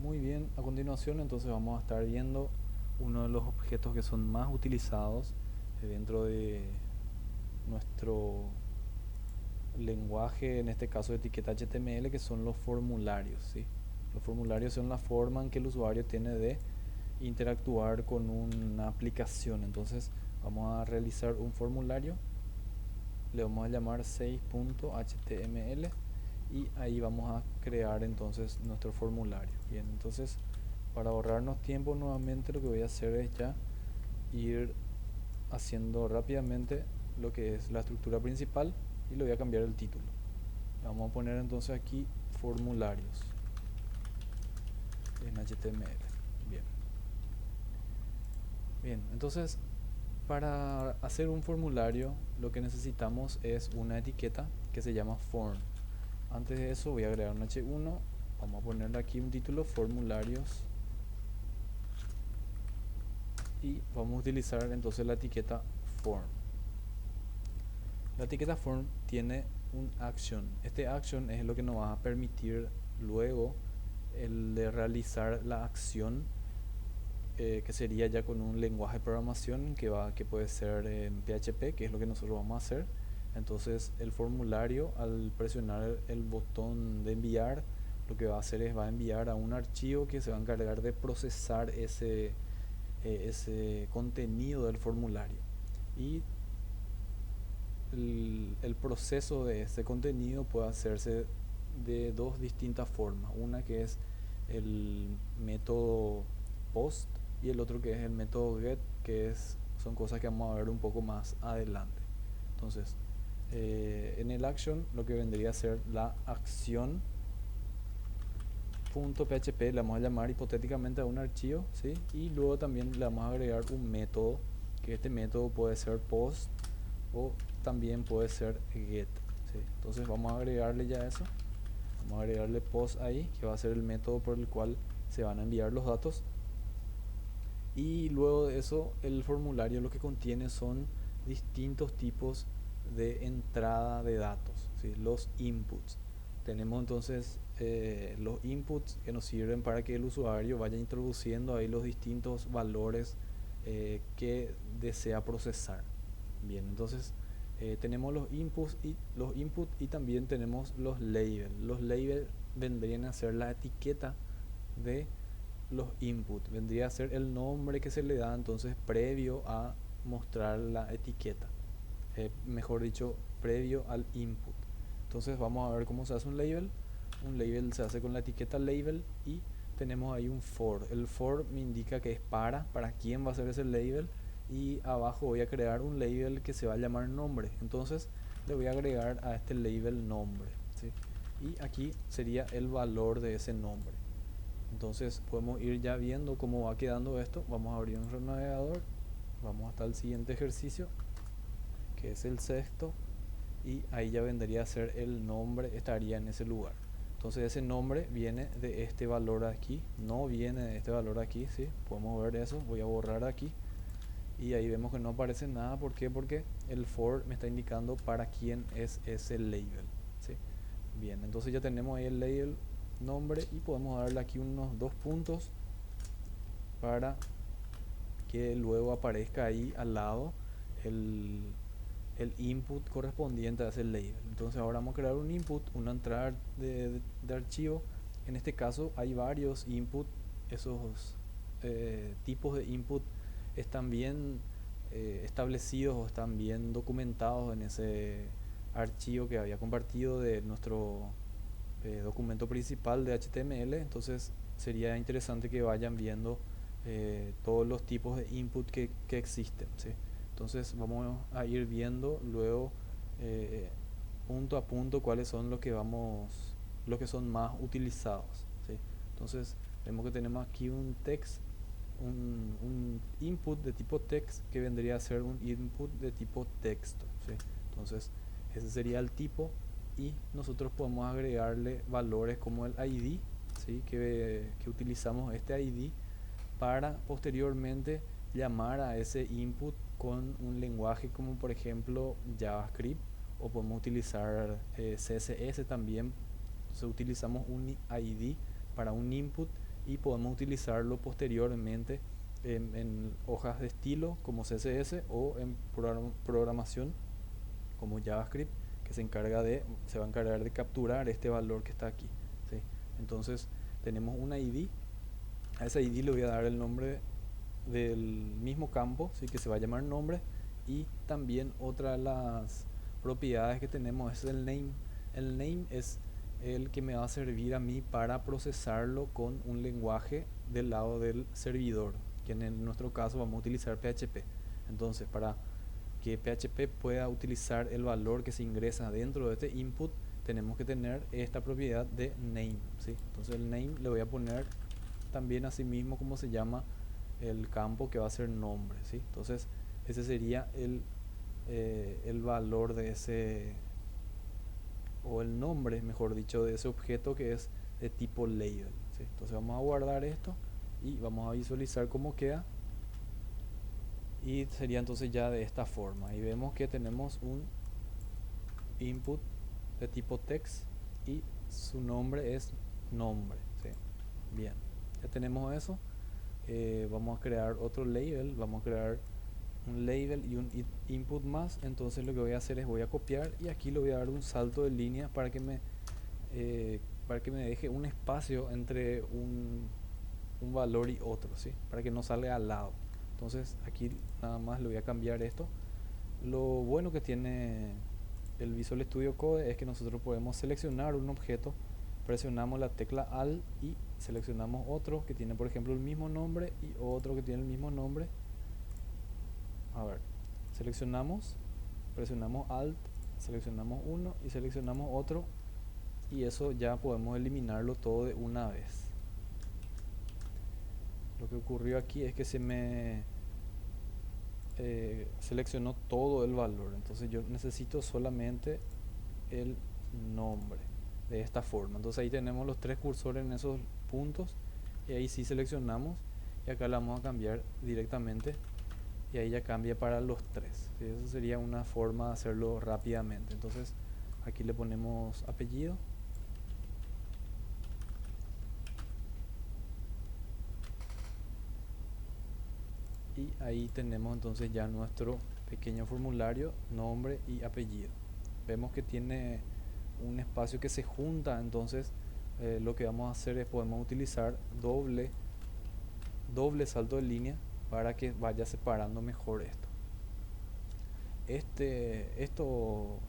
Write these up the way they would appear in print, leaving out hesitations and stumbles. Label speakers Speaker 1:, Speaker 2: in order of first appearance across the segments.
Speaker 1: Muy bien, a continuación entonces vamos a estar viendo uno de los objetos que son más utilizados dentro de nuestro lenguaje, en este caso de etiqueta HTML, que son los formularios, ¿sí? Los formularios son la forma en que el usuario tiene de interactuar con una aplicación. Entonces vamos a realizar un formulario, le vamos a llamar 6.html y ahí vamos a crear entonces nuestro formulario. Bien, entonces para ahorrarnos tiempo nuevamente lo que voy a hacer es ya ir haciendo rápidamente lo que es la estructura principal y le voy a cambiar el título. Vamos a poner entonces aquí formularios en HTML. Bien, bien, entonces para hacer un formulario lo que necesitamos es una etiqueta que se llama form. Antes de eso voy a agregar un h1, vamos a ponerle aquí un título formularios y vamos a utilizar entonces la etiqueta form. La etiqueta form tiene un action. Este action es lo que nos va a permitir luego el de realizar la acción, que sería ya con un lenguaje de programación que puede ser en PHP, que es lo que nosotros vamos a hacer. Entonces el formulario, al presionar el botón de enviar, lo que va a hacer es va a enviar a un archivo que se va a encargar de procesar ese contenido del formulario. Y el proceso de este contenido puede hacerse de dos distintas formas. Una que es el método post y el otro que es el método get, son cosas que vamos a ver un poco más adelante. Entonces, en el action lo que vendría a ser la acción .php le vamos a llamar hipotéticamente a un archivo, ¿sí? Y luego también le vamos a agregar un método, que este método puede ser post o también puede ser get, ¿sí? Entonces vamos a agregarle ya eso, vamos a agregarle post ahí, que va a ser el método por el cual se van a enviar los datos. Y luego de eso el formulario lo que contiene son distintos tipos de entrada de datos, ¿sí? Los inputs. Tenemos entonces los inputs que nos sirven para que el usuario vaya introduciendo ahí los distintos valores que desea procesar. Bien, entonces tenemos los inputs y también tenemos los labels. Los labels vendrían a ser la etiqueta de los inputs, vendría a ser el nombre que se le da entonces previo a mostrar la etiqueta, mejor dicho, previo al input. Entonces vamos a ver cómo se hace un label. Un label se hace con la etiqueta label y tenemos ahí un for. El for me indica que es para quién va a ser ese label, y abajo voy a crear un label que se va a llamar nombre. Entonces le voy a agregar a este label nombre, ¿sí? Y aquí sería el valor de ese nombre. Entonces podemos ir ya viendo cómo va quedando esto. Vamos a abrir nuestro navegador, vamos hasta el siguiente ejercicio, que es el sexto, y ahí ya vendría a ser el nombre, estaría en ese lugar. Entonces ese nombre viene de este valor aquí, no viene de este valor aquí, ¿sí? Podemos ver eso, voy a borrar aquí y ahí vemos que no aparece nada. ¿Por qué? Porque el for me está indicando para quién es ese label, ¿sí? Bien, entonces ya tenemos ahí el label nombre y podemos darle aquí unos dos puntos para que luego aparezca ahí al lado el, el input correspondiente a ese label. Entonces ahora vamos a crear un input, una entrada de archivo. En este caso hay varios input. Esos tipos de input están bien establecidos o están bien documentados en ese archivo que había compartido de nuestro documento principal de HTML. Entonces sería interesante que vayan viendo todos los tipos de input que existen, ¿sí? Entonces vamos a ir viendo luego eh, punto a punto cuáles son los que son más utilizados, ¿sí? Entonces vemos que tenemos aquí un text, un input de tipo text que vendría a ser un input de tipo texto, ¿sí? Entonces ese sería el tipo y nosotros podemos agregarle valores como el ID, ¿sí? Que utilizamos este ID para posteriormente llamar a ese input con un lenguaje como por ejemplo JavaScript, o podemos utilizar CSS también. Entonces utilizamos un ID para un input y podemos utilizarlo posteriormente en hojas de estilo como CSS o en programación como JavaScript, que se va a encargar de capturar este valor que está aquí, ¿sí? Entonces tenemos una ID, a esa ID le voy a dar el nombre del mismo campo, ¿sí? Que se va a llamar nombre, y también otra de las propiedades que tenemos es el name. El name es el que me va a servir a mí para procesarlo con un lenguaje del lado del servidor, que en nuestro caso vamos a utilizar PHP. Entonces, para que PHP pueda utilizar el valor que se ingresa dentro de este input, tenemos que tener esta propiedad de name, ¿sí? Entonces el name le voy a poner también así mismo como se llama el campo, que va a ser nombre, ¿sí? Entonces ese sería el valor de ese, o el nombre, mejor dicho, de ese objeto que es de tipo label, ¿sí? Entonces vamos a guardar esto y vamos a visualizar cómo queda, y sería entonces ya de esta forma. Y vemos que tenemos un input de tipo text y su nombre es nombre, ¿sí? Bien, ya tenemos eso. Vamos a crear otro label, vamos a crear un label y un input más. Entonces lo que voy a hacer es voy a copiar y aquí le voy a dar un salto de línea para que me deje un espacio entre un valor y otro, ¿sí? Para que no salga al lado. Entonces aquí nada más le voy a cambiar esto. Lo bueno que tiene el Visual Studio Code es que nosotros podemos seleccionar un objeto, presionamos la tecla Alt y seleccionamos otro que tiene, por ejemplo, el mismo nombre y otro que tiene el mismo nombre. A ver, seleccionamos, presionamos Alt, seleccionamos uno y seleccionamos otro, y eso ya podemos eliminarlo todo de una vez. Lo que ocurrió aquí es que se me seleccionó todo el valor, entonces yo necesito solamente el nombre de esta forma. Entonces ahí tenemos los tres cursores en esos puntos, y ahí sí seleccionamos y acá la vamos a cambiar directamente y ahí ya cambia para los tres, ¿sí? Eso sería una forma de hacerlo rápidamente. Entonces aquí le ponemos apellido y ahí tenemos entonces ya nuestro pequeño formulario, nombre y apellido. Vemos que tiene un espacio que se junta, entonces lo que vamos a hacer es podemos utilizar doble salto de línea para que vaya separando mejor esto. Esto,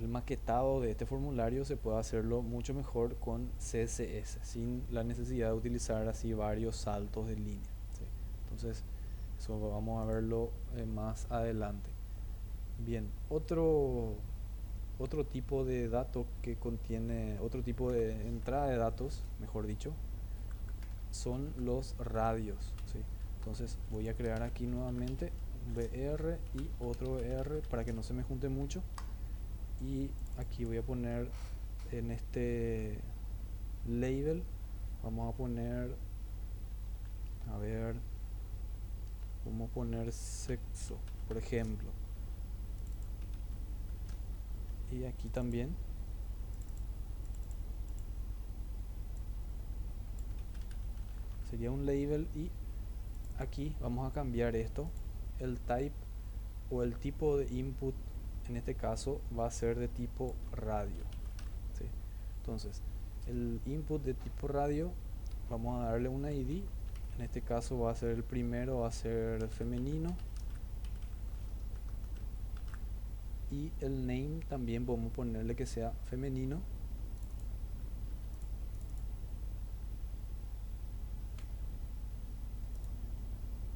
Speaker 1: el maquetado de este formulario se puede hacerlo mucho mejor con CSS, sin la necesidad de utilizar así varios saltos de línea, ¿sí? Entonces eso vamos a verlo más adelante. Bien, otro tipo de dato que contiene, otro tipo de entrada de datos, mejor dicho, son los radios, ¿sí? Entonces voy a crear aquí nuevamente un BR y otro BR para que no se me junte mucho, y aquí voy a poner en este label, vamos a poner, a ver, vamos a poner sexo, por ejemplo, y aquí también sería un label, y aquí vamos a cambiar esto, el type o el tipo de input en este caso va a ser de tipo radio, ¿sí? Entonces el input de tipo radio vamos a darle una ID, en este caso va a ser el primero, va a ser femenino, y el name también podemos ponerle que sea femenino.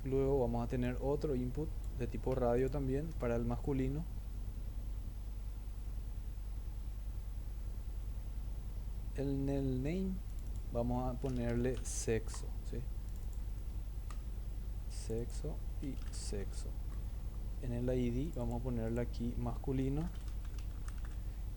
Speaker 1: Luego vamos a tener otro input de tipo radio también para el masculino. En el name vamos a ponerle sexo, ¿sí? Sexo y sexo. En el ID vamos a ponerle aquí masculino,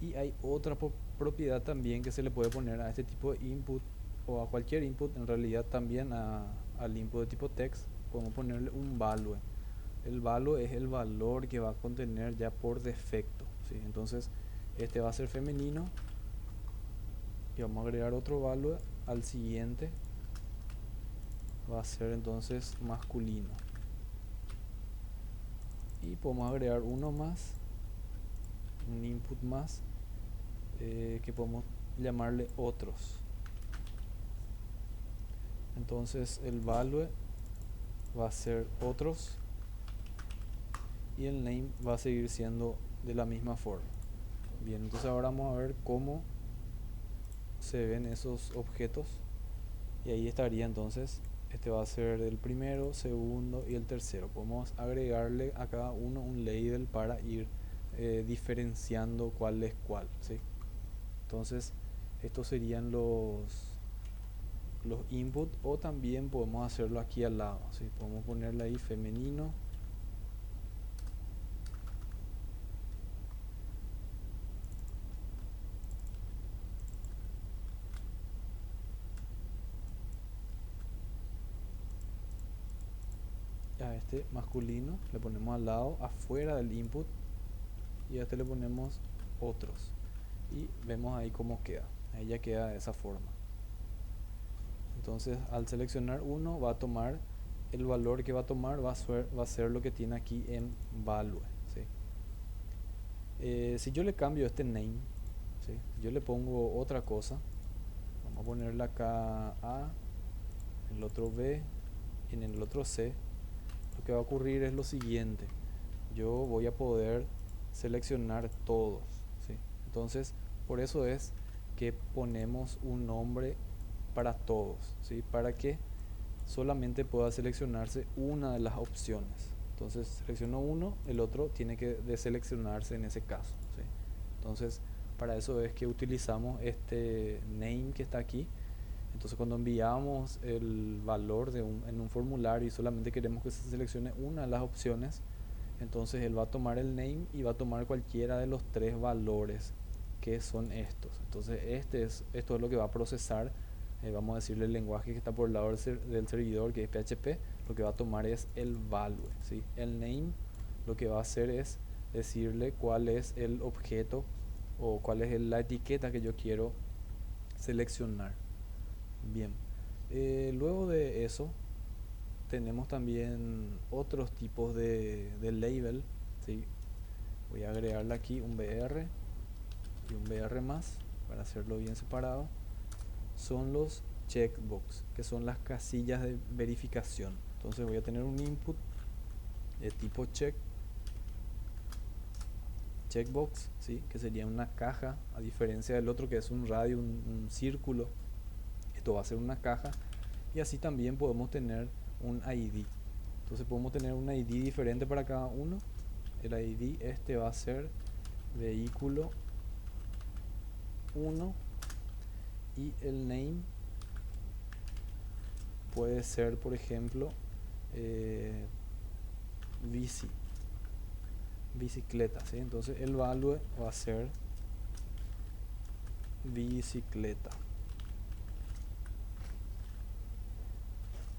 Speaker 1: y hay otra propiedad también que se le puede poner a este tipo de input, o a cualquier input en realidad, también al input de tipo text podemos ponerle un value. El value es el valor que va a contener ya por defecto, ¿sí? Entonces este va a ser femenino y vamos a agregar otro value al siguiente va a ser entonces masculino. Y podemos agregar uno más, un input más, que podemos llamarle otros. Entonces el value va a ser otros y el name va a seguir siendo de la misma forma. Bien, entonces ahora vamos a ver cómo se ven esos objetos, y ahí estaría entonces, este va a ser el primero, segundo y el tercero. Podemos agregarle a cada uno un label para ir diferenciando cuál es cuál, ¿sí? Entonces estos serían los input, o también podemos hacerlo aquí al lado, ¿sí? Podemos ponerle ahí femenino, a este masculino le ponemos al lado afuera del input, y a este le ponemos otros, y vemos ahí cómo queda. Ahí ya queda de esa forma. Entonces al seleccionar uno va a tomar el valor que va a tomar, va a ser lo que tiene aquí en value, ¿sí? Si yo le cambio este name, ¿sí? Si yo le pongo otra cosa, vamos a ponerle acá A, en el otro B y en el otro C, lo que va a ocurrir es lo siguiente: yo voy a poder seleccionar todos, ¿sí? Entonces por eso es que ponemos un nombre para todos, ¿sí? Para que solamente pueda seleccionarse una de las opciones. Entonces selecciono uno, el otro tiene que deseleccionarse en ese caso, ¿sí? Entonces para eso es que utilizamos este name que está aquí. Entonces cuando enviamos el valor en un formulario y solamente queremos que se seleccione una de las opciones, entonces él va a tomar el name y va a tomar cualquiera de los tres valores que son estos. Entonces esto es lo que va a procesar, vamos a decirle el lenguaje que está por el lado del servidor, que es PHP. Lo que va a tomar es el value, ¿sí? El name lo que va a hacer es decirle cuál es el objeto o cuál es la etiqueta que yo quiero seleccionar. Bien, luego de eso tenemos también otros tipos de label, ¿sí? Voy a agregarle aquí un BR y un BR más para hacerlo bien separado. Son los checkbox, que son las casillas de verificación. Entonces voy a tener un input de tipo checkbox, ¿sí? Que sería una caja, a diferencia del otro que es un radio, un círculo. Esto va a ser una caja, y así también podemos tener un ID. Entonces podemos tener un ID diferente para cada uno. El ID este va a ser vehículo 1, y el name puede ser, por ejemplo, bicicleta, ¿sí? Entonces el value va a ser bicicleta.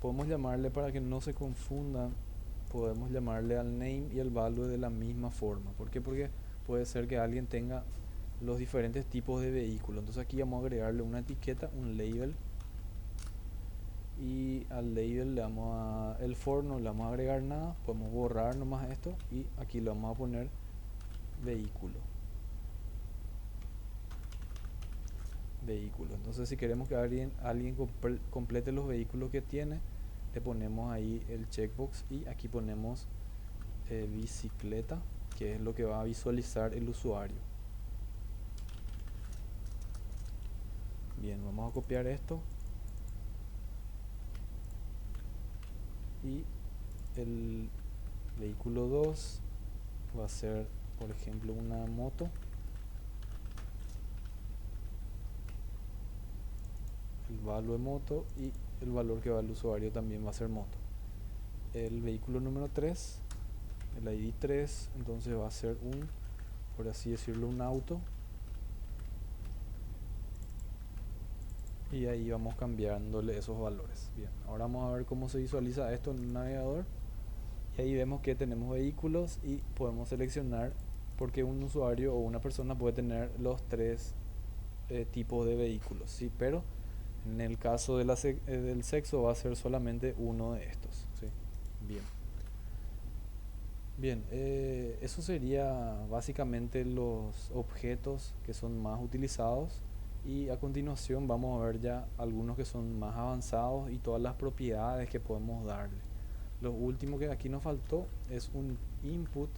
Speaker 1: Podemos llamarle, para que no se confundan, podemos llamarle al name y el value de la misma forma. ¿Por qué? Porque puede ser que alguien tenga los diferentes tipos de vehículos. Entonces aquí vamos a agregarle una etiqueta, un label, y al label le vamos a, el for no le vamos a agregar nada, podemos borrar nomás esto, y aquí le vamos a poner vehículo. Entonces si queremos que alguien complete los vehículos que tiene, le ponemos ahí el checkbox, y aquí ponemos bicicleta, que es lo que va a visualizar el usuario. Bien, vamos a copiar esto, y el vehículo 2 va a ser, por ejemplo, una moto. El value moto, y el valor que va al usuario también va a ser moto. El vehículo número 3, el ID 3, entonces va a ser un, por así decirlo, un auto, y ahí vamos cambiándole esos valores. Bien, ahora vamos a ver cómo se visualiza esto en un navegador, y ahí vemos que tenemos vehículos y podemos seleccionar, porque un usuario o una persona puede tener los tres tipos de vehículos, ¿sí? Pero En el caso de del sexo va a ser solamente uno de estos, ¿sí? Bien. Bien, eso sería básicamente los objetos que son más utilizados y a continuación vamos a ver ya algunos que son más avanzados y todas las propiedades que podemos darle. Lo último que aquí nos faltó es un input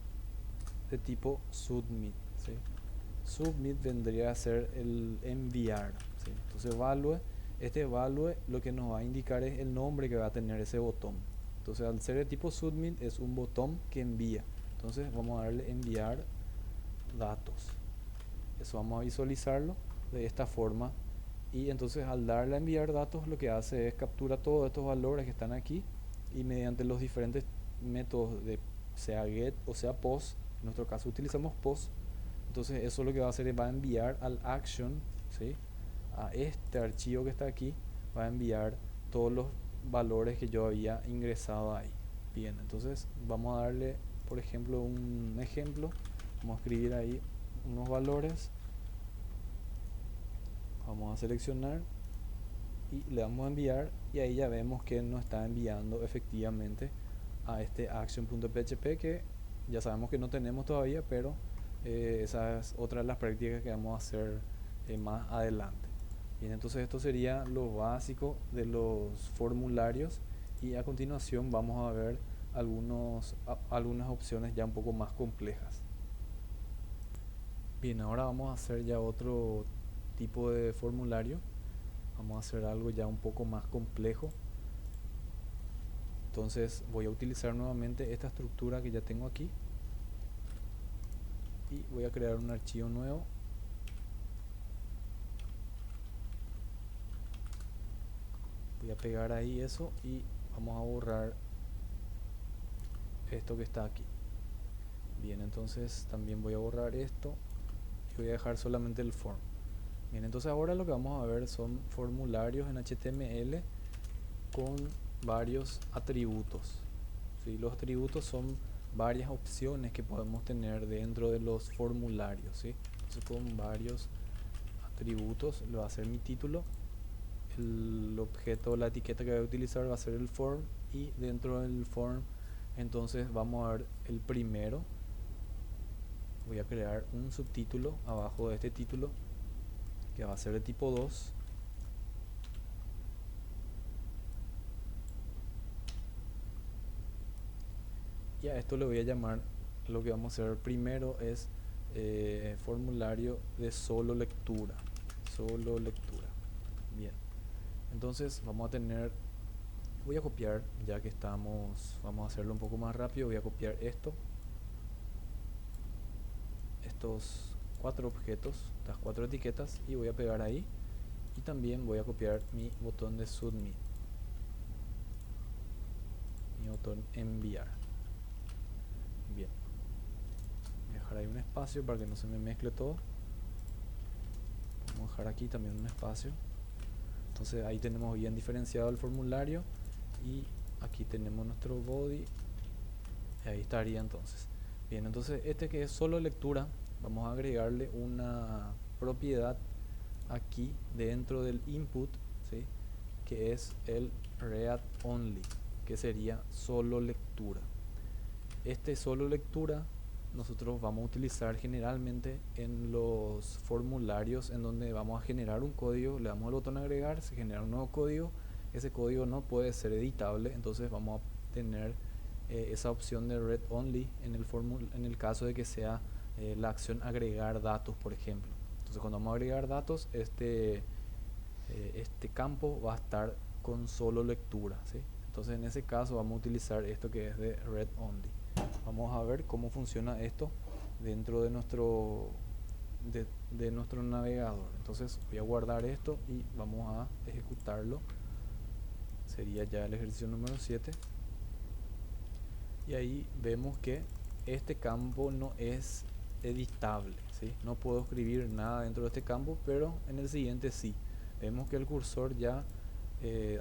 Speaker 1: de tipo submit, ¿sí? Submit vendría a ser el enviar, ¿sí? Entonces este value lo que nos va a indicar es el nombre que va a tener ese botón. Entonces al ser de tipo submit es un botón que envía. Entonces vamos a darle enviar datos. Eso vamos a visualizarlo de esta forma. Y entonces al darle a enviar datos lo que hace es captura todos estos valores que están aquí y mediante los diferentes métodos de sea get o sea post, en nuestro caso utilizamos post, entonces eso lo que va a hacer es va a enviar al action, ¿sí? A este archivo que está aquí, va a enviar todos los valores que yo había ingresado ahí. Bien, entonces vamos a darle, por ejemplo, un ejemplo. Vamos a escribir ahí unos valores. Vamos a seleccionar y le damos a enviar y ahí ya vemos que nos está enviando efectivamente a este action.php que ya sabemos que no tenemos todavía, pero esa es otra de las prácticas que vamos a hacer más adelante. Bien, entonces esto sería lo básico de los formularios y a continuación vamos a ver algunas opciones ya un poco más complejas. Bien, ahora vamos a hacer ya otro tipo de formulario. Vamos a hacer algo ya un poco más complejo. Entonces voy a utilizar nuevamente esta estructura que ya tengo aquí y voy a crear un archivo nuevo. Voy a pegar ahí eso y vamos a borrar esto que está aquí. Bien, entonces también voy a borrar esto y voy a dejar solamente el form. Bien, entonces ahora lo que vamos a ver son formularios en HTML con varios atributos, ¿sí? Los atributos son varias opciones que podemos tener dentro de los formularios, ¿sí? Entonces con varios atributos lo va a ser mi título, el objeto, la etiqueta que voy a utilizar va a ser el form y dentro del form entonces vamos a ver el primero. Voy a crear un subtítulo abajo de este título que va a ser de tipo 2. Y a esto le voy a llamar, lo que vamos a hacer primero es formulario de solo lectura. Solo lectura. Bien. Entonces vamos a tener, voy a copiar, ya que vamos a hacerlo un poco más rápido, voy a copiar estos cuatro objetos, estas cuatro etiquetas y voy a pegar ahí. Y también voy a copiar mi botón de submit, mi botón enviar. Bien. Voy a dejar ahí un espacio para que no se me mezcle todo. Vamos a dejar aquí también un espacio. Entonces ahí tenemos bien diferenciado el formulario y aquí tenemos nuestro body y ahí estaría entonces. Bien, entonces este que es solo lectura, vamos a agregarle una propiedad aquí dentro del input, ¿sí? Que es el read only, que sería solo lectura. Este solo lectura nosotros vamos a utilizar generalmente en los formularios en donde vamos a generar un código, le damos al botón agregar, se genera un nuevo código, ese código no puede ser editable, entonces vamos a tener esa opción de read only en el caso de que sea la acción agregar datos, por ejemplo. Entonces cuando vamos a agregar datos, este campo va a estar con solo lectura, ¿sí? Entonces en ese caso vamos a utilizar esto que es de read only. Vamos a ver cómo funciona esto dentro de nuestro navegador. Entonces voy a guardar esto y vamos a ejecutarlo. Sería ya el ejercicio número 7. Y ahí vemos que este campo no es editable, ¿sí? No puedo escribir nada dentro de este campo, pero en el siguiente sí. Vemos que el cursor ya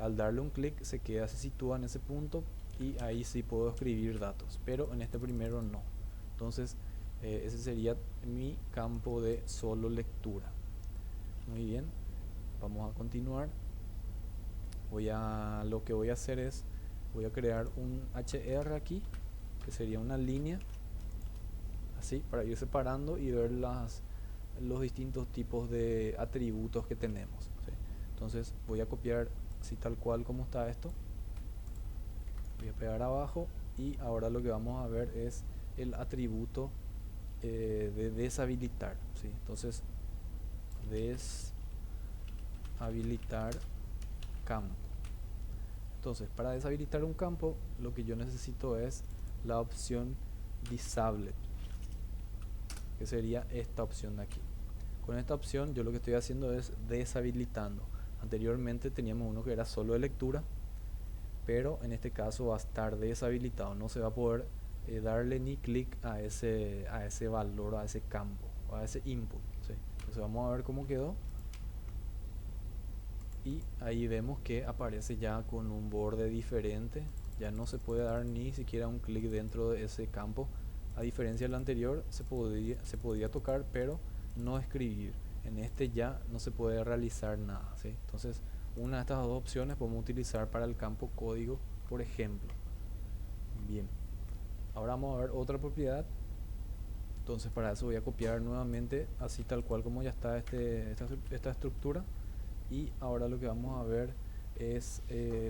Speaker 1: al darle un clic se sitúa en ese punto y ahí sí puedo escribir datos, pero en este primero no. Entonces ese sería mi campo de solo lectura. Muy bien, vamos a continuar. Lo que voy a hacer es, voy a crear un HR aquí, que sería una línea, así, para ir separando y ver los distintos tipos de atributos que tenemos, ¿sí? Entonces voy a copiar así tal cual como está esto, voy a pegar abajo y ahora lo que vamos a ver es el atributo de deshabilitar, ¿sí? Entonces deshabilitar campo. Entonces para deshabilitar un campo lo que yo necesito es la opción disable, que sería esta opción de aquí. Con esta opción yo lo que estoy haciendo es deshabilitando. Anteriormente teníamos uno que era solo de lectura, pero en este caso va a estar deshabilitado, no se va a poder darle ni clic a ese valor, a ese campo, o a ese input, ¿sí? Entonces vamos a ver cómo quedó y ahí vemos que aparece ya con un borde diferente, ya no se puede dar ni siquiera un clic dentro de ese campo, a diferencia del anterior se podía tocar pero no escribir. En este ya no se puede realizar nada, ¿sí? Entonces una de estas dos opciones podemos utilizar para el campo código, por ejemplo. Bien, ahora vamos a ver otra propiedad. Entonces para eso voy a copiar nuevamente así tal cual como ya está esta estructura, y ahora lo que vamos a ver es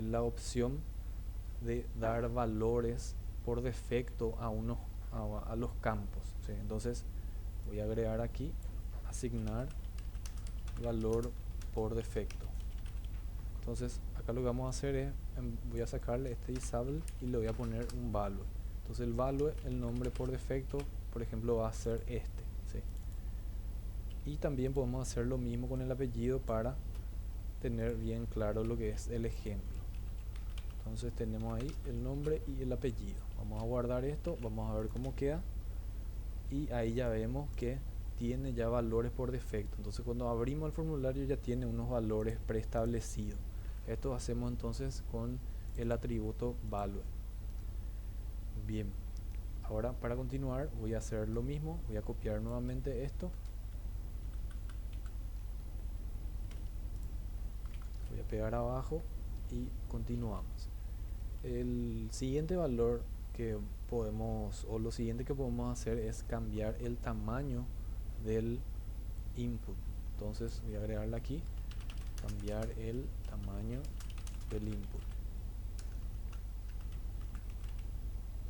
Speaker 1: la opción de dar valores por defecto a los campos, ¿sí? Entonces voy a agregar aquí asignar valor por defecto. Entonces acá lo que vamos a hacer es voy a sacarle este disable y le voy a poner un value. Entonces el value, el nombre por defecto, por ejemplo, va a ser este, ¿sí? Y también podemos hacer lo mismo con el apellido para tener bien claro lo que es el ejemplo. Entonces tenemos ahí el nombre y el apellido. Vamos a guardar esto, vamos a ver cómo queda y ahí ya vemos que tiene ya valores por defecto. Entonces cuando abrimos el formulario ya tiene unos valores preestablecidos. Esto hacemos entonces con el atributo value. Bien, ahora para continuar voy a hacer lo mismo, voy a copiar nuevamente esto, voy a pegar abajo y continuamos. El siguiente valor que podemos, o lo siguiente que podemos hacer es cambiar el tamaño del input. Entonces voy a agregarle aquí, cambiar el tamaño del input.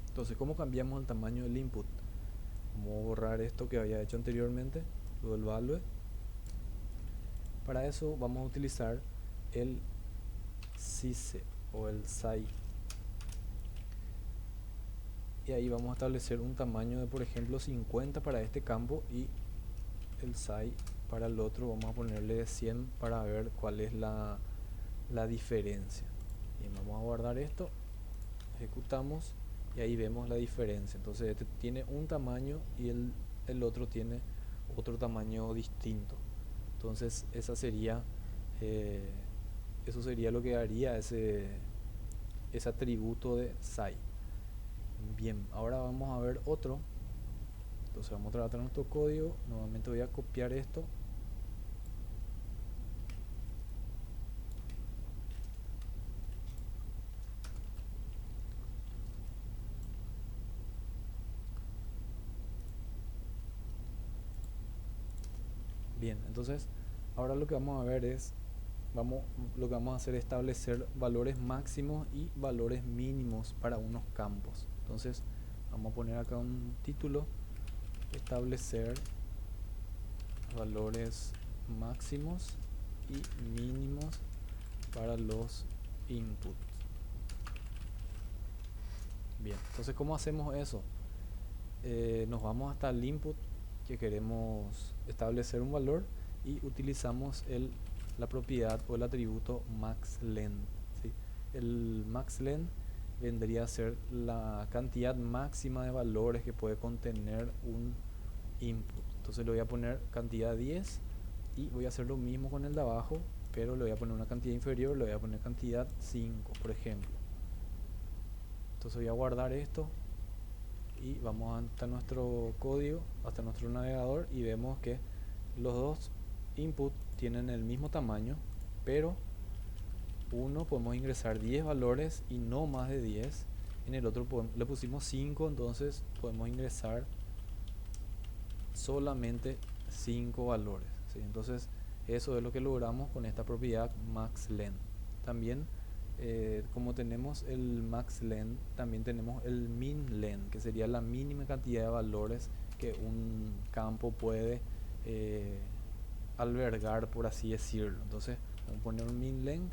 Speaker 1: Entonces, ¿cómo cambiamos el tamaño del input? Vamos a borrar esto que había hecho anteriormente, lo del value. Para eso vamos a utilizar el size o el size. Y ahí vamos a establecer un tamaño de, por ejemplo, 50 para este campo y el size para el otro vamos a ponerle de 100 para ver cuál es la diferencia. Bien, vamos a guardar esto, ejecutamos y ahí vemos la diferencia. Entonces este tiene un tamaño y el otro tiene otro tamaño distinto. Entonces eso sería lo que haría ese atributo de size. Bien, ahora vamos a ver otro. Entonces vamos a tratar nuestro código, nuevamente voy a copiar esto, bien, entonces ahora lo que vamos a ver es lo que vamos a hacer es establecer valores máximos y valores mínimos para unos campos. Entonces vamos a poner acá un título, establecer valores máximos y mínimos para los inputs. Bien, entonces ¿cómo hacemos eso? Nos vamos hasta el input que queremos establecer un valor y utilizamos la propiedad o el atributo maxLength, ¿sí? El maxLength vendría a ser la cantidad máxima de valores que puede contener un input. Entonces le voy a poner cantidad 10 y voy a hacer lo mismo con el de abajo, pero le voy a poner una cantidad inferior, le voy a poner cantidad 5, por ejemplo. Entonces voy a guardar esto y vamos hasta nuestro código, hasta nuestro navegador y vemos que los dos inputs tienen el mismo tamaño, pero uno podemos ingresar 10 valores y no más de 10. En el otro le pusimos 5, entonces podemos ingresar solamente 5 valores, ¿sí? Entonces eso es lo que logramos con esta propiedad maxlen. También como tenemos el maxlen, también tenemos el minlen, que sería la mínima cantidad de valores que un campo puede albergar, por así decirlo. Entonces vamos a poner un minlen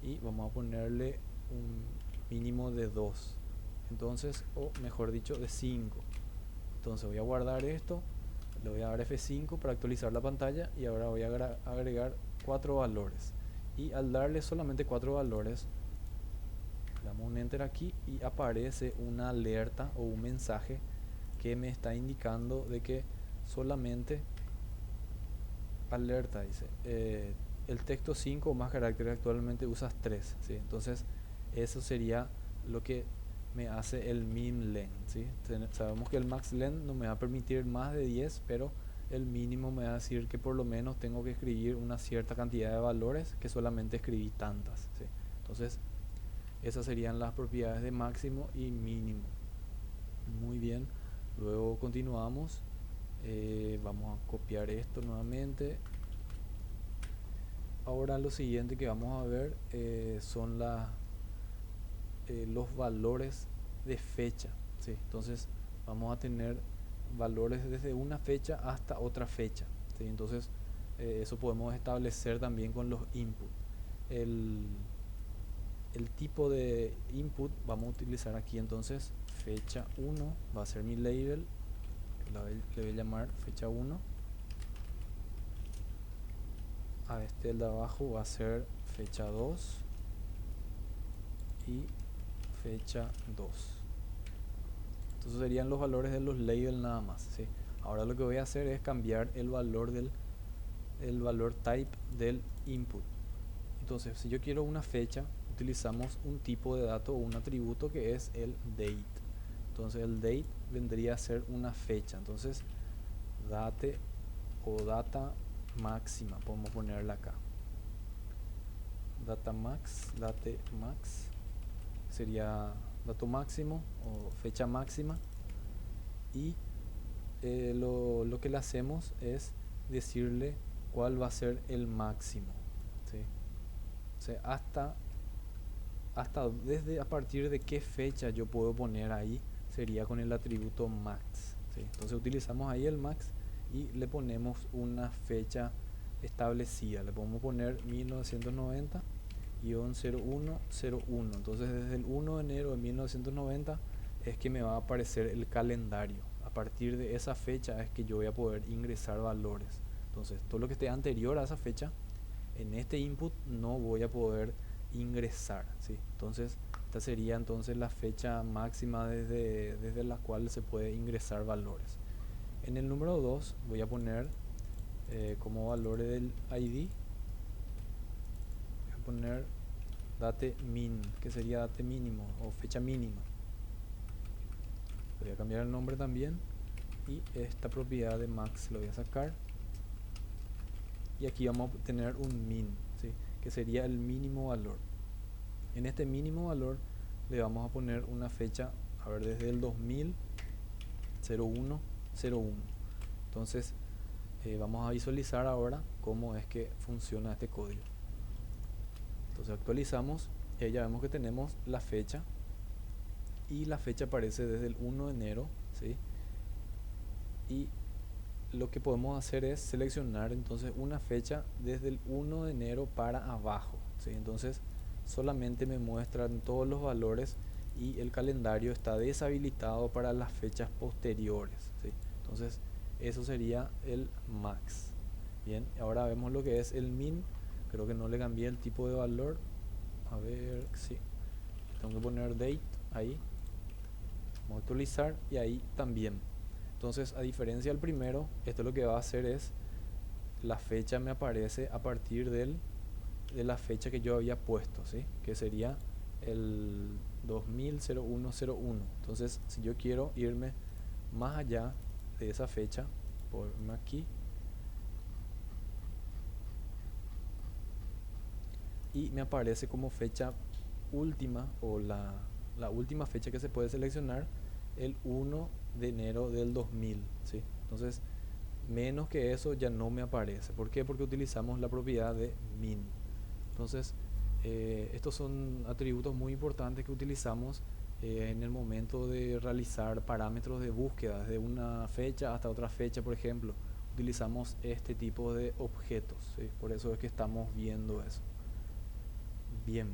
Speaker 1: y vamos a ponerle un mínimo de 2, entonces, o mejor dicho, de 5. Entonces voy a guardar esto, le voy a dar F5 para actualizar la pantalla y ahora voy a agregar 4 valores. Y al darle solamente 4 valores, le damos un enter aquí y aparece una alerta o un mensaje que me está indicando de que solamente alerta, dice, el texto 5 o más caracteres, actualmente usas 3, ¿sí? Entonces eso sería lo que me hace el minlen, ¿sí? Sabemos que el maxlen no me va a permitir más de 10, pero el mínimo me va a decir que por lo menos tengo que escribir una cierta cantidad de valores, que solamente escribí tantas, ¿sí? Entonces esas serían las propiedades de máximo y mínimo. Muy bien, luego continuamos. Vamos a copiar esto nuevamente. Ahora lo siguiente que vamos a ver son los valores de fecha, ¿sí? Entonces vamos a tener valores desde una fecha hasta otra fecha, ¿sí? Entonces eso podemos establecer también con los input. El tipo de input vamos a utilizar aquí, entonces fecha 1 va a ser mi label, le voy a llamar fecha 1. A este el de abajo va a ser fecha 2 y fecha 2. Entonces serían los valores de los labels nada más, ¿sí? Ahora lo que voy a hacer es cambiar el valor type del input. Entonces si yo quiero una fecha, utilizamos un tipo de dato o un atributo que es el date. Entonces el date vendría a ser una fecha. Entonces date o data máxima, podemos ponerla acá. Date max sería dato máximo o fecha máxima. Y lo que le hacemos es decirle cuál va a ser el máximo, ¿sí? O sea, a partir de qué fecha yo puedo poner ahí, sería con el atributo max, ¿sí? Entonces utilizamos ahí el max y le ponemos una fecha establecida. Le podemos poner 1990-0101. Entonces desde el 1 de enero de 1990 es que me va a aparecer el calendario. A partir de esa fecha es que yo voy a poder ingresar valores. Entonces todo lo que esté anterior a esa fecha, en este input no voy a poder ingresar, ¿sí? Entonces esta sería entonces la fecha máxima desde la cual se puede ingresar valores. En el número 2 voy a poner como valores del ID, voy a poner date min, que sería date mínimo o fecha mínima. Voy a cambiar el nombre también y esta propiedad de max lo voy a sacar y aquí vamos a tener un min, ¿sí? Que sería el mínimo valor. En este mínimo valor le vamos a poner una fecha, a ver, desde el 2000 01 01. Entonces vamos a visualizar ahora cómo es que funciona este código. Entonces actualizamos y ahí ya vemos que tenemos la fecha y la fecha aparece desde el 1 de enero, ¿sí? Y lo que podemos hacer es seleccionar entonces una fecha desde el 1 de enero para abajo, ¿sí? Entonces solamente me muestran todos los valores y el calendario está deshabilitado para las fechas posteriores, ¿sí? Entonces eso sería el max. Bien, ahora vemos lo que es el min. Creo que no le cambié el tipo de valor. A ver, sí, tengo que poner date ahí. Vamos a actualizar y ahí también. Entonces, a diferencia del primero, esto lo que va a hacer es la fecha me aparece a partir de la fecha que yo había puesto, ¿sí? Que sería el 200101. Entonces, si yo quiero irme más allá de esa fecha, por aquí y me aparece como fecha última o la última fecha que se puede seleccionar el 1 de enero del 2000, ¿sí? Entonces, menos que eso ya no me aparece. ¿Por qué? Porque utilizamos la propiedad de min. Entonces, estos son atributos muy importantes que utilizamos en el momento de realizar parámetros de búsqueda, desde una fecha hasta otra fecha, por ejemplo. Utilizamos este tipo de objetos, ¿sí? Por eso es que estamos viendo eso. Bien,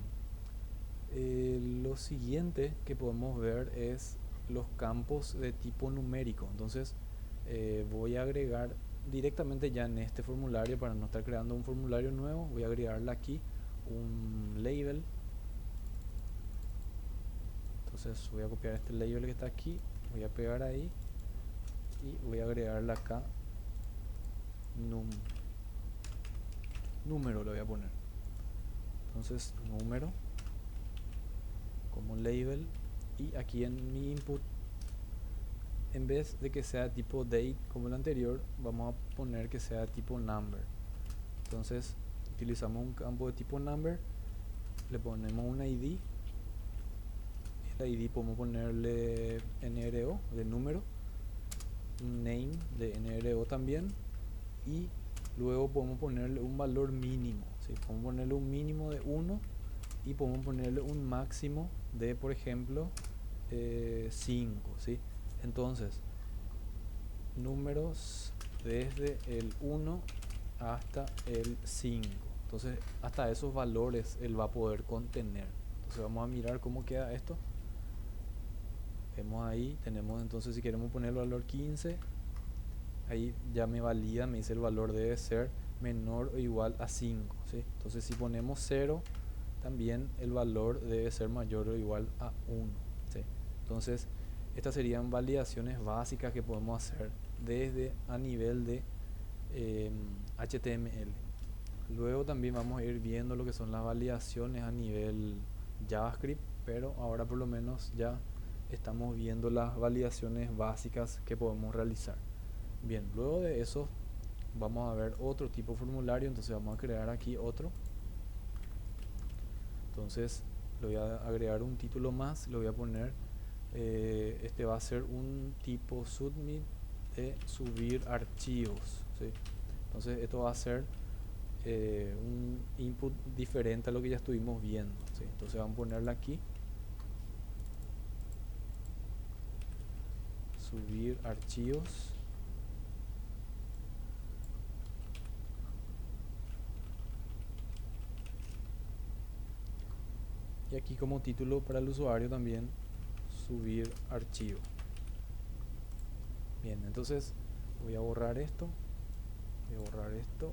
Speaker 1: lo siguiente que podemos ver es los campos de tipo numérico. Entonces, voy a agregar directamente ya en este formulario, para no estar creando un formulario nuevo, voy a agregarle aquí un label. Entonces voy a copiar este label que está aquí, voy a pegar ahí y voy a agregarle acá número, le voy a poner. Entonces número como label, y aquí en mi input, en vez de que sea tipo date como el anterior, vamos a poner que sea tipo number. Entonces utilizamos un campo de tipo number, le ponemos un ID, el ID podemos ponerle NRO de número, un name de NRO también, y luego podemos ponerle un valor mínimo, ¿sí? Podemos ponerle un mínimo de 1 y podemos ponerle un máximo de, por ejemplo, 5, ¿sí? Entonces, números desde el 1 hasta el 5. Entonces, hasta esos valores él va a poder contener. Entonces, vamos a mirar cómo queda esto. Vemos ahí, tenemos entonces, si queremos poner el valor 15, ahí ya me valida, me dice el valor debe ser menor o igual a 5, ¿sí? Entonces, si ponemos 0, también el valor debe ser mayor o igual a 1, ¿sí? Entonces, estas serían validaciones básicas que podemos hacer desde a nivel de HTML. Luego también vamos a ir viendo lo que son las validaciones a nivel JavaScript, pero ahora por lo menos ya estamos viendo las validaciones básicas que podemos realizar. Bien, luego de eso vamos a ver otro tipo de formulario, entonces vamos a crear aquí otro. Entonces le voy a agregar un título más, le voy a poner, este va a ser un tipo submit de subir archivos, ¿sí? Entonces esto va a ser un input diferente a lo que ya estuvimos viendo, ¿sí? Entonces vamos a ponerle aquí subir archivos. Y aquí como título para el usuario también subir archivo. Bien, entonces voy a borrar esto, voy a borrar esto.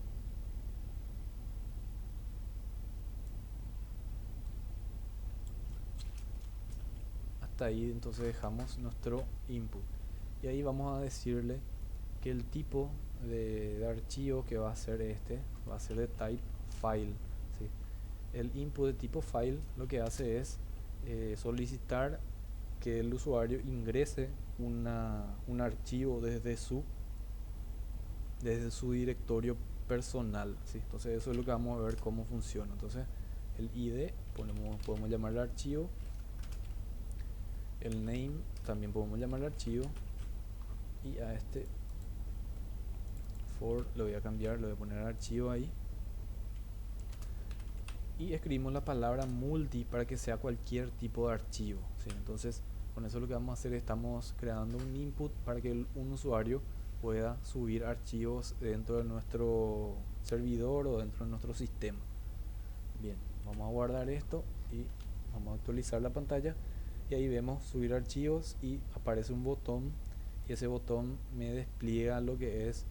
Speaker 1: Hasta ahí entonces dejamos nuestro input. Y ahí vamos a decirle que el tipo de archivo que va a ser este, va a ser de type file, ¿sí? El input de tipo file lo que hace es solicitar que el usuario ingrese un archivo desde su directorio personal, ¿sí? Entonces eso es lo que vamos a ver cómo funciona. Entonces el ID podemos llamarle archivo, el name también podemos llamarle archivo, y a este for lo voy a cambiar, le voy a poner archivo ahí, y escribimos la palabra multi para que sea cualquier tipo de archivo, ¿sí? Entonces con eso lo que vamos a hacer, estamos creando un input para que un usuario pueda subir archivos dentro de nuestro servidor o dentro de nuestro sistema. Bien, vamos a guardar esto y vamos a actualizar la pantalla, y ahí vemos subir archivos y aparece un botón, y ese botón me despliega lo que es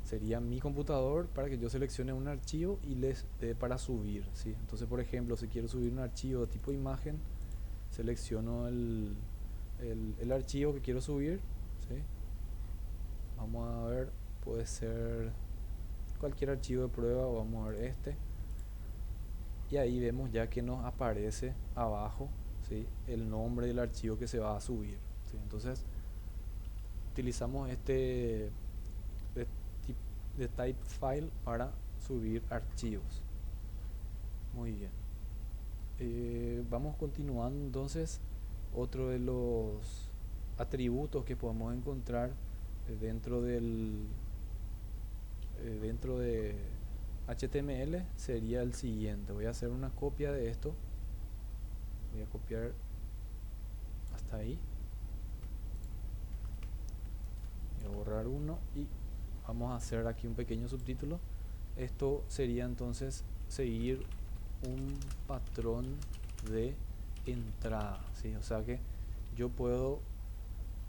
Speaker 1: sería mi computador, para que yo seleccione un archivo y les dé para subir, ¿sí? Entonces, por ejemplo, si quiero subir un archivo tipo imagen, selecciono el archivo que quiero subir, ¿sí? Vamos a ver, puede ser cualquier archivo de prueba, o vamos a ver este, y ahí vemos ya que nos aparece abajo, ¿sí?, el nombre del archivo que se va a subir, ¿sí? Entonces utilizamos este de type file para subir archivos. Muy bien. Vamos continuando entonces. Otro de los atributos que podemos encontrar dentro dentro de HTML sería el siguiente. Voy a hacer una copia de esto. Voy a copiar hasta ahí. Voy a borrar uno y vamos a hacer aquí un pequeño subtítulo. Esto sería entonces seguir un patrón de entrada, ¿sí? O sea que yo puedo,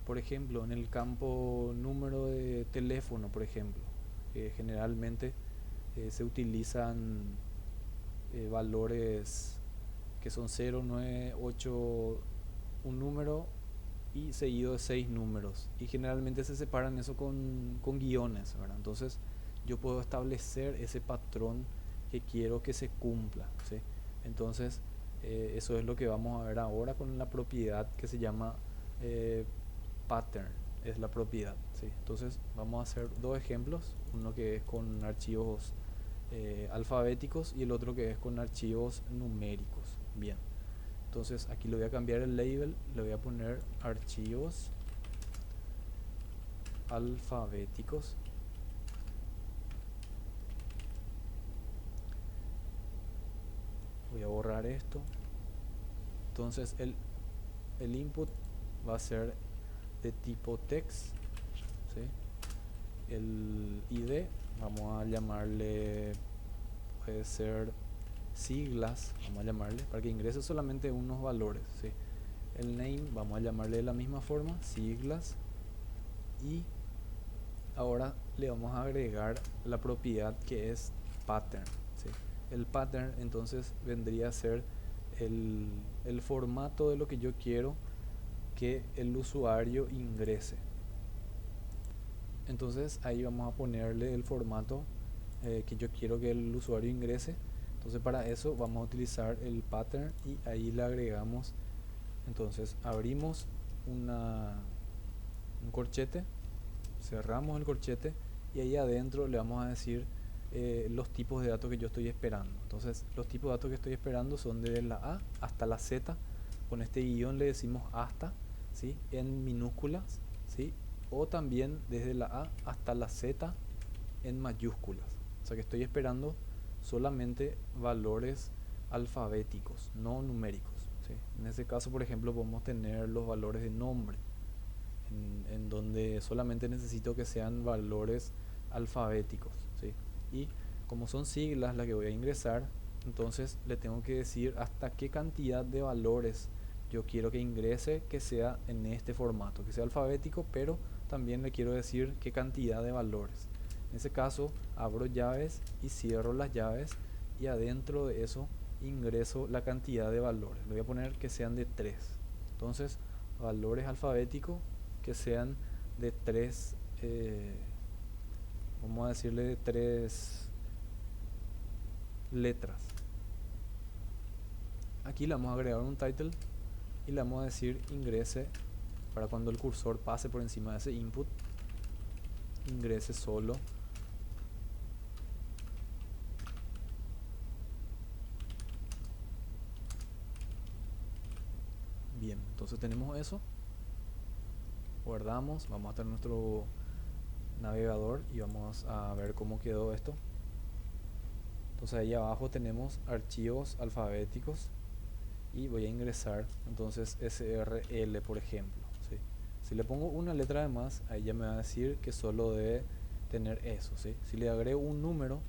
Speaker 1: por ejemplo, en el campo número de teléfono, por ejemplo, generalmente se utilizan valores que son 0, 9, 8, un número y seguido de 6 números. Y generalmente se separan eso con guiones, ¿verdad? Entonces yo puedo establecer ese patrón que quiero que se cumpla, ¿sí? Entonces eso es lo que vamos a ver ahora con la propiedad que se llama eh, pattern, es la propiedad, ¿sí? Entonces vamos a hacer dos ejemplos, uno que es con archivos alfabéticos y el otro que es con archivos numéricos. Bien, entonces aquí le voy a cambiar el label, le voy a poner archivos alfabéticos. Voy a borrar esto. Entonces el input va a ser de tipo text, ¿sí? El ID vamos a llamarle, puede ser siglas, vamos a llamarle para que ingrese solamente unos valores, ¿sí? El name vamos a llamarle de la misma forma, siglas. Y ahora le vamos a agregar la propiedad que es pattern, ¿sí? El pattern entonces vendría a ser el formato de lo que yo quiero que el usuario ingrese. Entonces ahí vamos a ponerle el formato que yo quiero que el usuario ingrese. Entonces para eso vamos a utilizar el pattern y ahí le agregamos. Entonces abrimos un corchete, cerramos el corchete y ahí adentro le vamos a decir los tipos de datos que yo estoy esperando. Entonces los tipos de datos que estoy esperando son desde la A hasta la Z. Con este guión le decimos hasta, ¿sí? En minúsculas, ¿sí? O también desde la A hasta la Z en mayúsculas. O sea que estoy esperando solamente valores alfabéticos, no numéricos, ¿sí? En ese caso, por ejemplo, podemos tener los valores de nombre, en donde solamente necesito que sean valores alfabéticos, ¿sí? Y como son siglas las que voy a ingresar, entonces le tengo que decir hasta qué cantidad de valores yo quiero que ingrese, que sea en este formato, que sea alfabético, pero también le quiero decir qué cantidad de valores. En ese caso abro llaves y cierro las llaves y adentro de eso ingreso la cantidad de valores. Le voy a poner que sean de 3. Entonces valores alfabéticos que sean de 3, vamos a decirle de 3 letras. Aquí le vamos a agregar un title y le vamos a decir ingrese, para cuando el cursor pase por encima de ese input, ingrese solo bien. Entonces tenemos eso, guardamos, vamos a tener nuestro navegador y vamos a ver cómo quedó esto. Entonces ahí abajo tenemos archivos alfabéticos y voy a ingresar entonces SRL, por ejemplo, ¿sí? Si le pongo una letra de más, ahí ya me va a decir que solo debe tener eso, ¿sí? Si le agrego un número,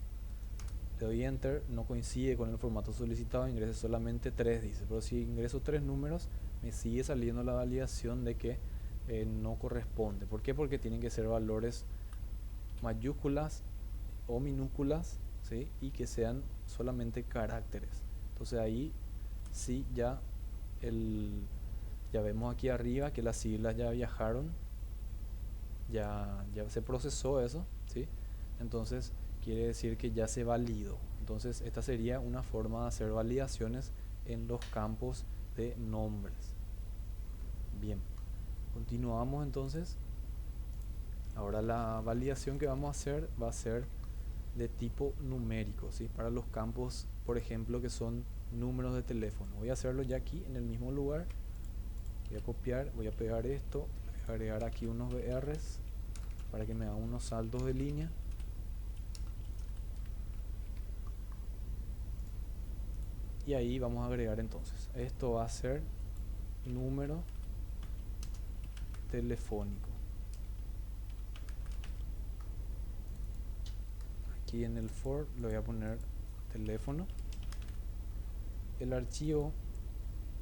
Speaker 1: le doy enter, no coincide con el formato solicitado, ingrese solamente 3, dice. Pero si ingreso 3 números, me sigue saliendo la validación de que no corresponde. ¿Por qué? Porque tienen que ser valores mayúsculas o minúsculas, ¿sí? Y que sean solamente caracteres. Entonces ahí sí ya vemos aquí arriba que las siglas ya viajaron, ya se procesó eso, ¿sí? Entonces quiere decir que ya se validó. Entonces esta sería una forma de hacer validaciones en los campos de nombres. Bien, continuamos entonces Ahora la validación que vamos a hacer va a ser de tipo numérico, ¿sí? Para los campos, por ejemplo, que son números de teléfono. Voy a hacerlo ya aquí en el mismo lugar. Voy a copiar, voy a pegar esto, voy a agregar aquí unos BRs para que me hagan unos saltos de línea. Y ahí vamos a agregar entonces. Esto va a ser número telefónico. Aquí en el for le voy a poner teléfono. El archivo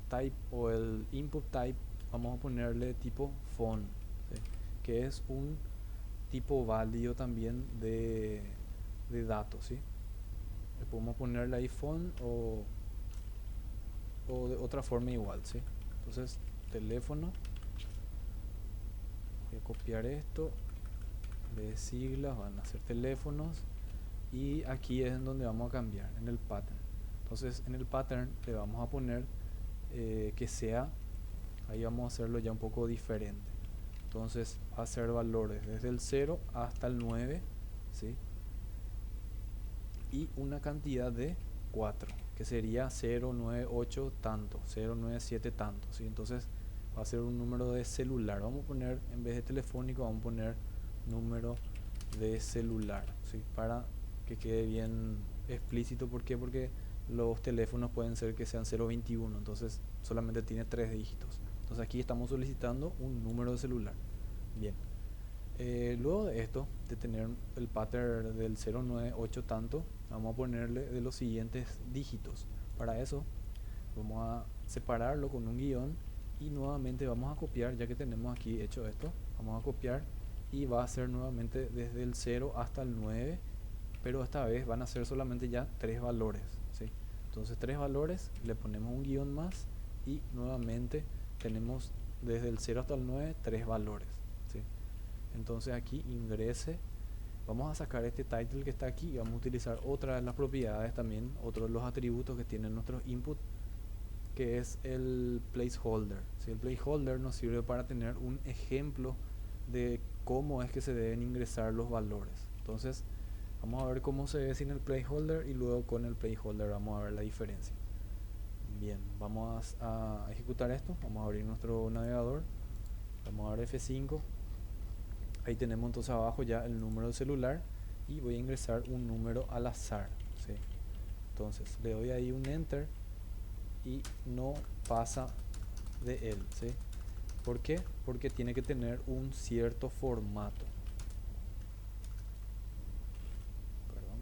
Speaker 1: type o el input type vamos a ponerle tipo phone, ¿sí? Que es un tipo válido también de datos, ¿sí? Le podemos ponerle ahí phone o de otra forma igual, ¿sí? Entonces teléfono, voy a copiar esto, de siglas van a ser teléfonos, y aquí es en donde vamos a cambiar en el pattern. Entonces en el pattern le vamos a poner que sea, ahí vamos a hacerlo ya un poco diferente. Entonces va a ser valores desde el 0 hasta el 9, ¿sí? Y una cantidad de 4, que sería 098 tanto, 097 tanto, ¿sí? Entonces va a ser un número de celular. Vamos a poner, en vez de telefónico, vamos a poner número de celular, ¿sí? Para que quede bien explícito. ¿Por qué? Porque los teléfonos pueden ser que sean 021, entonces solamente tiene 3 dígitos. Entonces aquí estamos solicitando un número de celular. Bien. Luego de esto, de tener el pattern del 098 tanto, vamos a ponerle de los siguientes dígitos. Para eso vamos a separarlo con un guión y nuevamente vamos a copiar, ya que tenemos aquí hecho esto, vamos a copiar y va a ser nuevamente desde el 0 hasta el 9, pero esta vez van a ser solamente ya 3 valores, ¿sí? Entonces 3 valores, le ponemos un guión más y nuevamente tenemos desde el 0 hasta el 9 3 valores, ¿sí? Entonces aquí ingrese, vamos a sacar este title que está aquí y vamos a utilizar otra de las propiedades también, otro de los atributos que tienen nuestros input, que es el placeholder, ¿sí? El placeholder nos sirve para tener un ejemplo de cómo es que se deben ingresar los valores. Entonces vamos a ver cómo se ve sin el placeholder y luego con el placeholder vamos a ver la diferencia. Bien, vamos a ejecutar esto, vamos a abrir nuestro navegador, vamos a dar F5. Ahí tenemos entonces abajo ya el número de celular y voy a ingresar un número al azar, ¿sí? Entonces le doy ahí un enter y no pasa de él, ¿sí? ¿Por qué? Porque tiene que tener un cierto formato. Perdón.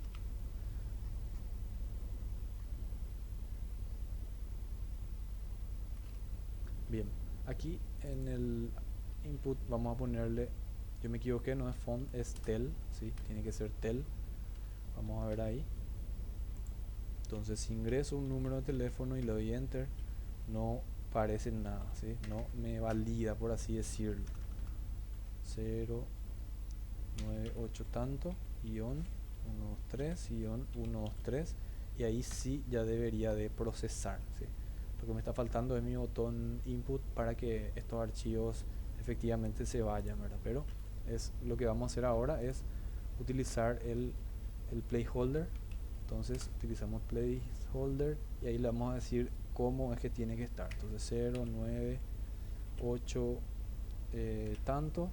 Speaker 1: Bien, aquí en el input vamos a ponerle, yo me equivoqué, no es font, es tel, ¿sí? Tiene que ser tel. Vamos a ver ahí. Entonces si ingreso un número de teléfono y le doy enter, no parece nada, ¿sí? No me valida, por así decirlo. 098 tanto, guión 123, guión 123, y ahí sí ya debería de procesar, ¿sí? Lo que me está faltando es mi botón input para que estos archivos efectivamente se vayan, ¿verdad? Pero es lo que vamos a hacer ahora, es utilizar el placeholder. Entonces utilizamos placeholder y ahí le vamos a decir cómo es que tiene que estar. Entonces 0, 9, 8 tanto,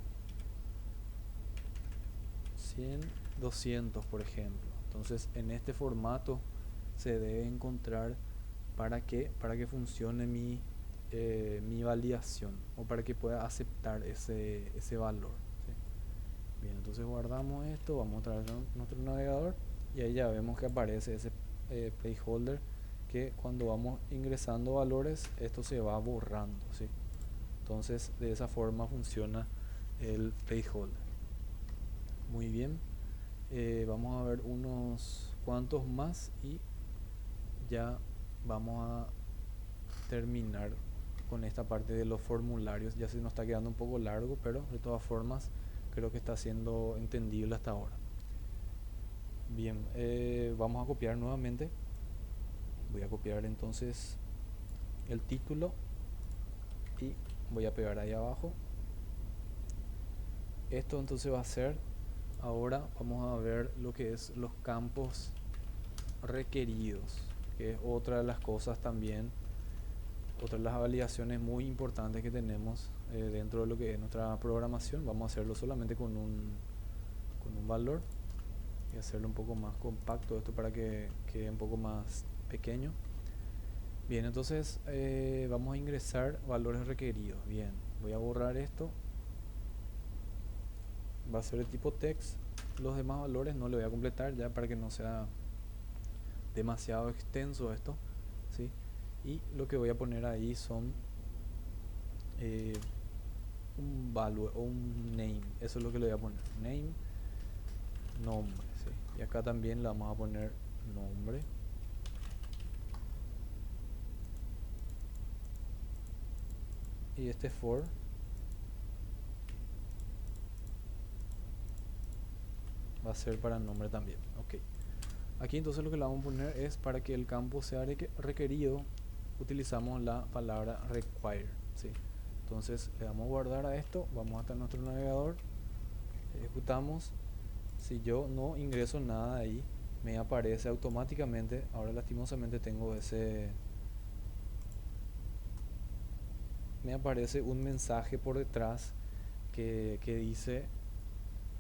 Speaker 1: 100, 200 por ejemplo. Entonces en este formato se debe encontrar para que funcione mi validación o para que pueda aceptar ese valor, ¿sí? Bien, entonces guardamos esto, vamos a traer nuestro navegador y ahí ya vemos que aparece ese placeholder, que cuando vamos ingresando valores esto se va borrando, ¿sí? Entonces de esa forma funciona el placeholder. Muy bien, vamos a ver unos cuantos más y ya vamos a terminar con esta parte de los formularios. Ya se nos está quedando un poco largo, pero de todas formas creo que está siendo entendible hasta ahora. Bien, vamos a copiar nuevamente. Voy a copiar entonces el título y voy a pegar ahí abajo. Esto entonces va a ser, ahora vamos a ver lo que es los campos requeridos, que es otra de las cosas también, otra de las validaciones muy importantes que tenemos dentro de lo que es nuestra programación. Vamos a hacerlo solamente con un valor y hacerlo un poco más compacto esto para que quede un poco más pequeño. Bien, entonces vamos a ingresar valores requeridos. Bien, voy a borrar esto. Va a ser de tipo text. Los demás valores no le voy a completar ya para que no sea demasiado extenso esto, ¿sí? Y lo que voy a poner ahí son eh, un value o un name. Eso es lo que le voy a poner. Name, nombre, ¿sí? Y acá también le vamos a poner nombre. Y este for va a ser para nombre también. Ok. Aquí entonces lo que le vamos a poner es para que el campo sea requerido, utilizamos la palabra require, ¿sí? Entonces le damos a guardar a esto, vamos hasta nuestro navegador, ejecutamos. Si yo no ingreso nada ahí, me aparece automáticamente. Ahora lastimosamente tengo me aparece un mensaje por detrás que dice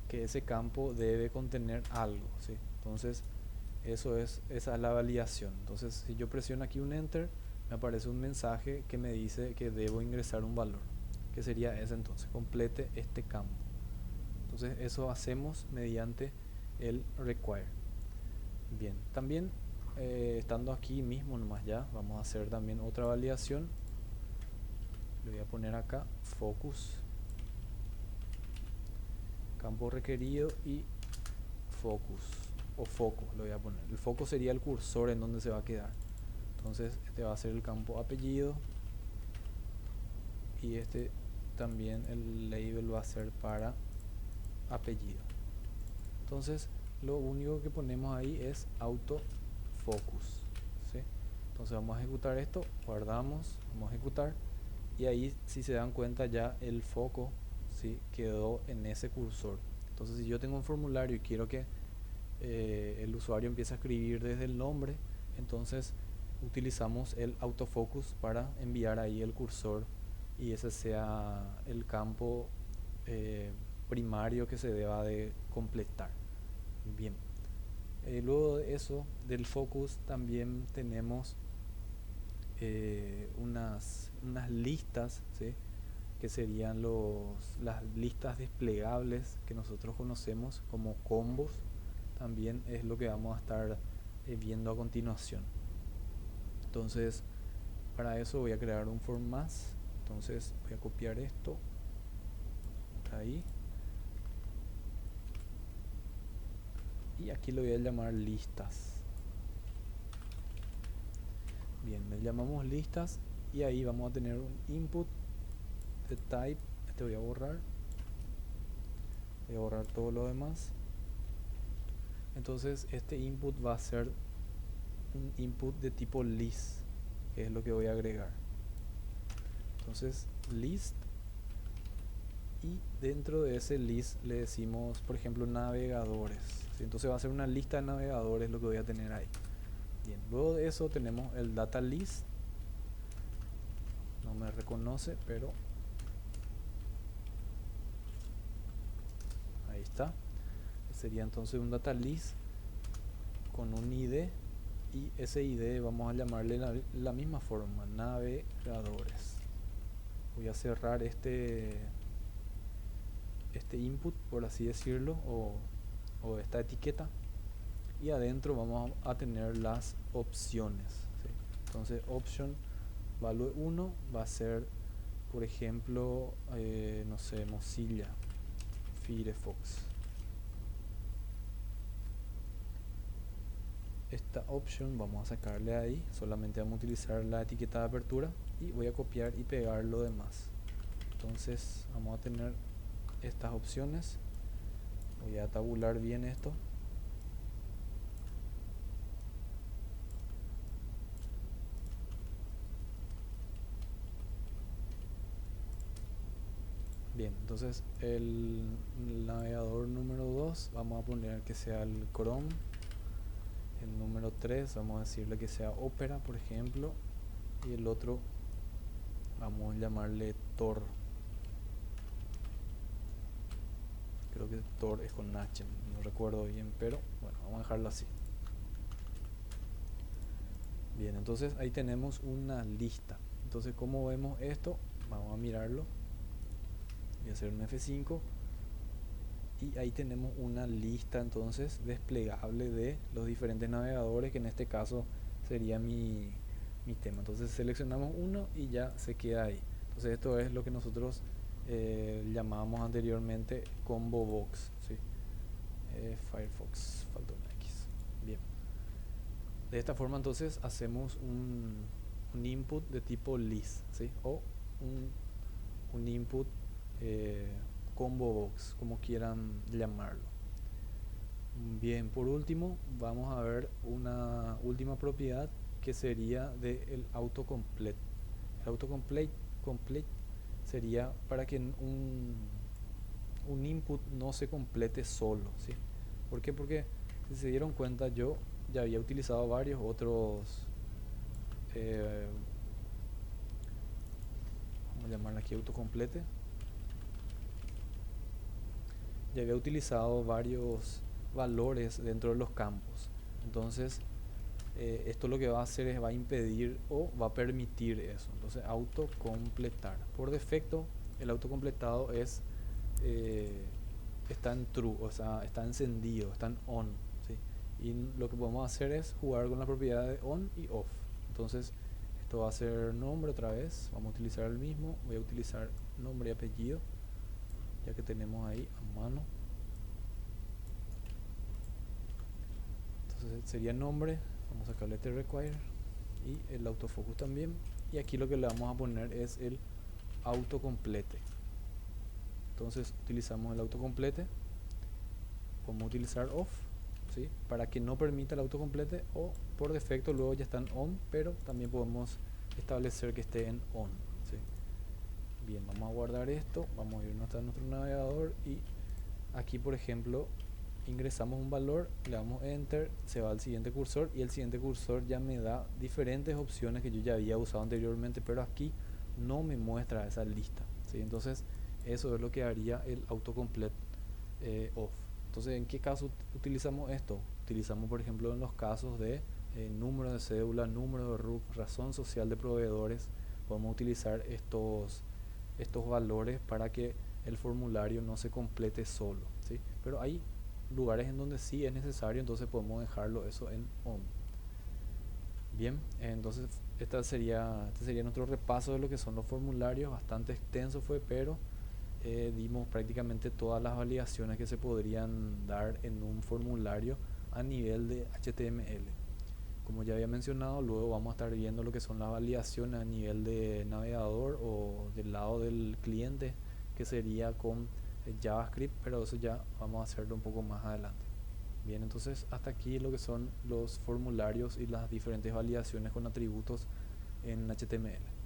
Speaker 1: que ese campo debe contener algo, ¿sí? Entonces esa es la validación. Entonces si yo presiono aquí un enter, me aparece un mensaje que me dice que debo ingresar un valor, que sería ese. Entonces complete este campo. Entonces eso hacemos mediante el require. Bien, también estando aquí mismo nomás ya, vamos a hacer también otra validación. Le voy a poner acá focus, campo requerido y focus o foco le voy a poner. El foco sería el cursor en donde se va a quedar. Entonces este va a ser el campo apellido y este también el label va a ser para apellido. Entonces lo único que ponemos ahí es autofocus, ¿sí? Entonces vamos a ejecutar esto, guardamos, vamos a ejecutar y ahí si se dan cuenta ya el foco, ¿sí?, quedó en ese cursor. Entonces si yo tengo un formulario y quiero que el usuario empiece a escribir desde el nombre, entonces utilizamos el autofocus para enviar ahí el cursor y ese sea el campo primario que se deba de completar. Bien, luego de eso del focus también tenemos unas listas, ¿sí?, que serían las listas desplegables que nosotros conocemos como combos. También es lo que vamos a estar viendo a continuación. Entonces para eso voy a crear un form más. Entonces voy a copiar esto ahí y aquí lo voy a llamar listas. Bien, le llamamos listas y ahí vamos a tener un input de type. Este voy a borrar todo lo demás. Entonces este input va a ser un input de tipo list, que es lo que voy a agregar. Entonces list, y dentro de ese list le decimos, por ejemplo, navegadores, ¿sí? Entonces va a ser una lista de navegadores lo que voy a tener ahí. Bien, luego de eso tenemos el data list. No me reconoce, pero ahí está. Sería entonces un data list con un ID y ese ID vamos a llamarle la misma forma, navegadores. Voy a cerrar este input, por así decirlo, o esta etiqueta, y adentro vamos a tener las opciones, ¿sí? Entonces option value 1 va a ser, por ejemplo, no sé, Mozilla Firefox. Esta option vamos a sacarle ahí, solamente vamos a utilizar la etiqueta de apertura y voy a copiar y pegar lo demás. Entonces vamos a tener estas opciones. Voy a tabular bien esto. Bien, entonces el navegador número 2 vamos a poner que sea el Chrome. El número 3 vamos a decirle que sea Opera, por ejemplo. Y el otro vamos a llamarle Tor. Creo que Tor es con H, no recuerdo bien, pero bueno, vamos a dejarlo así. Bien, entonces ahí tenemos una lista. Entonces, ¿cómo vemos esto? Vamos a mirarlo. Voy a hacer un F5 y ahí tenemos una lista entonces desplegable de los diferentes navegadores, que en este caso sería mi tema. Entonces seleccionamos uno y ya se queda ahí. Entonces esto es lo que nosotros llamábamos anteriormente combo box, ¿sí? Firefox, falta una X. Bien, de esta forma entonces hacemos un input de tipo list, ¿sí? O un input eh, combo box, como quieran llamarlo. Bien, por último vamos a ver una última propiedad que sería del autocomplete. El autocomplete sería para que un input no se complete solo, ¿sí? ¿Por qué? Porque si se dieron cuenta, yo ya había utilizado varios otros, eh, vamos a llamarlo aquí autocomplete, ya había utilizado varios valores dentro de los campos. Entonces esto lo que va a hacer es va a impedir o va a permitir eso. Entonces autocompletar, por defecto el autocompletado es está en true, o sea, está encendido, está en on, ¿sí? Y lo que podemos hacer es jugar con la propiedad de on y off. Entonces esto va a ser nombre otra vez, vamos a utilizar el mismo, voy a utilizar nombre y apellido ya que tenemos ahí a mano. Entonces sería nombre, vamos a sacarle este require y el autofocus también, y aquí lo que le vamos a poner es el autocomplete. Entonces utilizamos el autocomplete, podemos utilizar off, ¿sí? Para que no permita el autocomplete, o por defecto luego ya está en on, pero también podemos establecer que esté en on, ¿sí? Bien, vamos a guardar esto, vamos a irnos hasta nuestro navegador y aquí por ejemplo ingresamos un valor, le damos enter, se va al siguiente cursor y el siguiente cursor ya me da diferentes opciones que yo ya había usado anteriormente, pero aquí no me muestra esa lista, ¿sí? Entonces eso es lo que haría el autocomplete off. Entonces, ¿en qué caso utilizamos esto? Utilizamos por ejemplo en los casos de número de cédula, número de RUC, razón social de proveedores. Podemos utilizar estos valores para que el formulario no se complete solo, ¿sí? Pero hay lugares en donde sí es necesario, entonces podemos dejarlo eso en on. Bien, entonces este sería nuestro repaso de lo que son los formularios. Bastante extenso fue, pero dimos prácticamente todas las validaciones que se podrían dar en un formulario a nivel de HTML. Como ya había mencionado, luego vamos a estar viendo lo que son las validaciones a nivel de navegador o del lado del cliente, que sería con JavaScript, pero eso ya vamos a hacerlo un poco más adelante. Bien, entonces hasta aquí lo que son los formularios y las diferentes validaciones con atributos en HTML.